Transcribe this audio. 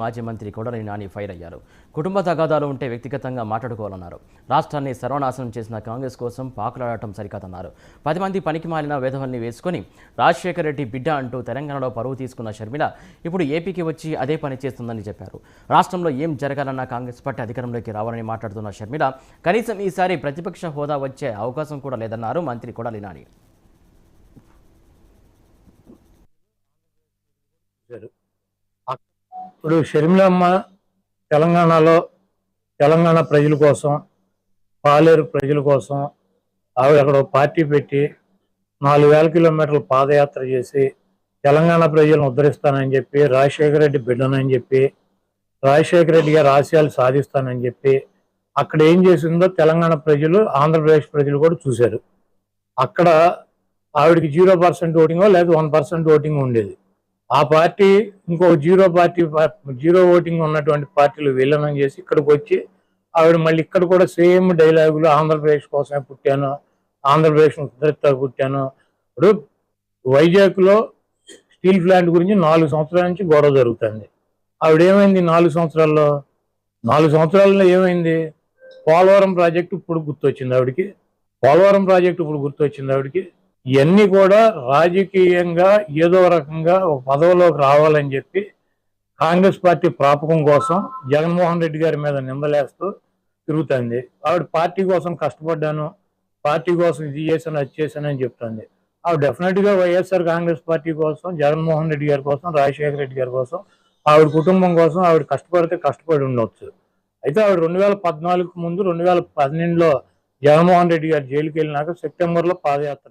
మాజీ మంత్రి కొడాలి నాని ఫైర్ అయ్యారు. కుటుంబ తగాదాలు ఉంటే వ్యక్తిగతంగా మాట్లాడుకోవాలన్నారు. రాష్ట్రాన్ని సర్వనాశనం చేసిన కాంగ్రెస్ కోసం పాకులాడటం సరికాదన్నారు. 10 మంది పనికి మాలిన వేధవల్ని వేసుకొని రాజశేఖర రెడ్డి బిడ్డ అంటూ తెలంగాణలో పరువు తీసుకున్న షర్మిల ఇప్పుడు ఏపీకి వచ్చి అదే పని చేస్తుందని చెప్పారు. రాష్ట్రంలో ఏం జరగాలన్నా కాంగ్రెస్ పార్టీ అధికారంలోకి రావాలని మాట్లాడుతున్న షర్మిల కనీసం ఈసారి ప్రతిపక్ష హోదా వచ్చే అవకాశం కూడా లేదన్నారు మంత్రి కొడాలి నాని. ఇప్పుడు షర్మిలమ్మ తెలంగాణలో తెలంగాణ ప్రజల కోసం, పాలేరు ప్రజల కోసం ఆవిడ అక్కడ పార్టీ పెట్టి 4000 కిలోమీటర్లు పాదయాత్ర చేసి తెలంగాణ ప్రజలను ఉద్ధరిస్తానని చెప్పి, రాజశేఖర రెడ్డి బిడ్డనని చెప్పి, రాజశేఖర రెడ్డి గారి ఆశయాలు సాధిస్తానని చెప్పి అక్కడ ఏం చేసిందో తెలంగాణ ప్రజలు, ఆంధ్రప్రదేశ్ ప్రజలు కూడా చూశారు. అక్కడ ఆవిడకి 0% ఓటింగో లేదా 1% ఓటింగ్ ఉండేది. ఆ పార్టీ ఇంకో జీరో ఓటింగ్ ఉన్నటువంటి పార్టీలు విలీనం చేసి ఇక్కడికి వచ్చి ఆవిడ మళ్ళీ ఇక్కడ కూడా సేమ్ డైలాగులు, ఆంధ్రప్రదేశ్ కోసమే పుట్టాను, ఆంధ్రప్రదేశ్ ఉద్ధరిస్తా పుట్టాను. ఇప్పుడు వైజాగ్లో స్టీల్ ప్లాంట్ గురించి 4 సంవత్సరాల నుంచి గొడవ జరుగుతుంది. ఆవిడ ఏమైంది 4 సంవత్సరాల్లో? 4 సంవత్సరాల్లో ఏమైంది? పోలవరం ప్రాజెక్టు ఇప్పుడు గుర్తొచ్చింది ఆవిడికి. ఇవన్నీ కూడా రాజకీయంగా ఏదో రకంగా ఒక పదవిలోకి రావాలని చెప్పి కాంగ్రెస్ పార్టీ ప్రాపకం కోసం జగన్మోహన్ రెడ్డి గారి మీద నిందలేస్తూ తిరుగుతుంది. ఆవిడ పార్టీ కోసం కష్టపడ్డాను, పార్టీ కోసం ఇది చేశాను, అది చేశాను అని చెప్తుంది. ఆవిడ డెఫినెట్గా వైఎస్ఆర్ కాంగ్రెస్ పార్టీ కోసం, జగన్మోహన్ రెడ్డి గారి కోసం, రాజశేఖర రెడ్డి గారి కోసం, ఆవిడ కుటుంబం కోసం ఆవిడ కష్టపడి ఉండొచ్చు. అయితే ఆవిడ 2014 ముందు 2012లో జగన్మోహన్ రెడ్డి గారు జైలుకి వెళ్ళినాక సెప్టెంబర్లో పాదయాత్ర